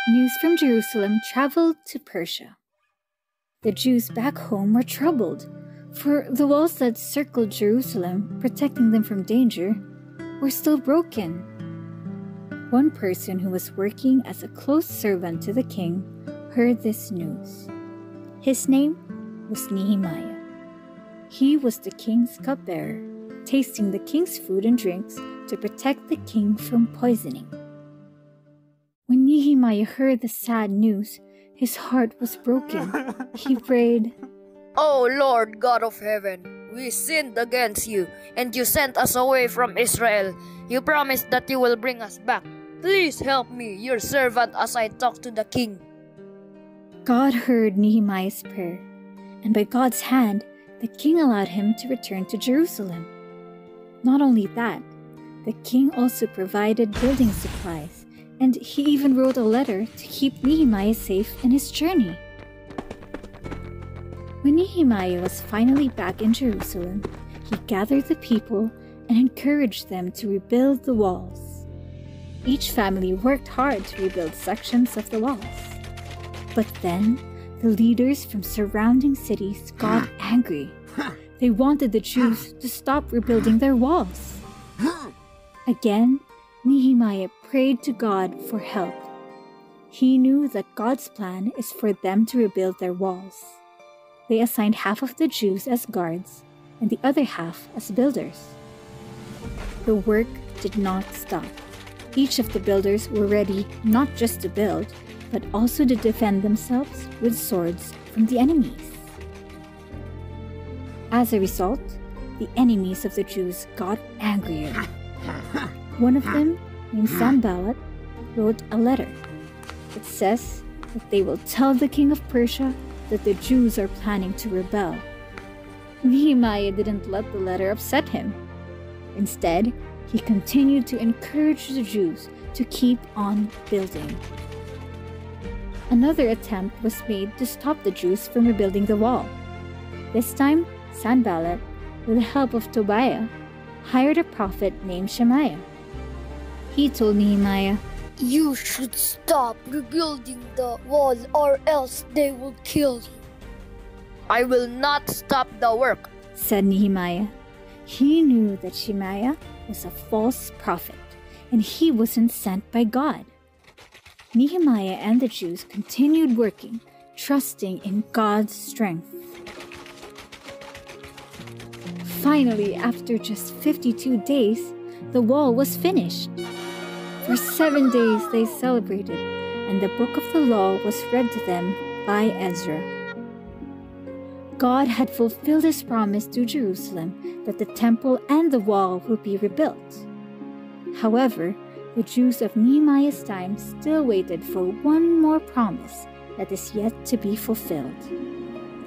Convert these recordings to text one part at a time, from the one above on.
News from Jerusalem traveled to Persia. The Jews back home were troubled, for the walls that circled Jerusalem, protecting them from danger, were still broken. One person who was working as a close servant to the king heard this news. His name was Nehemiah. He was the king's cupbearer, tasting the king's food and drinks to protect the king from poisoning. When Nehemiah heard the sad news, his heart was broken. He prayed, "O Lord God of heaven, we sinned against you, and you sent us away from Israel. You promised that you will bring us back. Please help me, your servant, as I talk to the king." God heard Nehemiah's prayer, and by God's hand, the king allowed him to return to Jerusalem. Not only that, the king also provided building supplies, and he even wrote a letter to keep Nehemiah safe in his journey. When Nehemiah was finally back in Jerusalem, he gathered the people and encouraged them to rebuild the walls. Each family worked hard to rebuild sections of the walls. But then, the leaders from surrounding cities got angry. They wanted the Jews to stop rebuilding their walls. Again, Nehemiah prayed to God for help. He knew that God's plan is for them to rebuild their walls. They assigned half of the Jews as guards and the other half as builders. The work did not stop. Each of the builders were ready not just to build, but also to defend themselves with swords from the enemies. As a result, the enemies of the Jews got angrier. One of them, named Sanballat, wrote a letter. It says that they will tell the king of Persia that the Jews are planning to rebel. Nehemiah didn't let the letter upset him. Instead, he continued to encourage the Jews to keep on building. Another attempt was made to stop the Jews from rebuilding the wall. This time, Sanballat, with the help of Tobiah, hired a prophet named Shemaiah. He told Nehemiah, "You should stop rebuilding the wall or else they will kill you." "I will not stop the work," said Nehemiah. He knew that Shemaiah was a false prophet, and he wasn't sent by God. Nehemiah and the Jews continued working, trusting in God's strength. Finally, after just 52 days, the wall was finished. For 7 days they celebrated, and the book of the law was read to them by Ezra. God had fulfilled his promise to Jerusalem that the temple and the wall would be rebuilt. However, the Jews of Nehemiah's time still waited for one more promise that is yet to be fulfilled.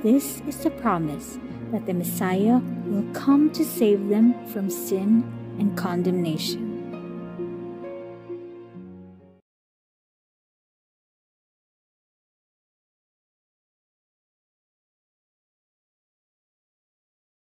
This is the promise that the Messiah will come to save them from sin and condemnation.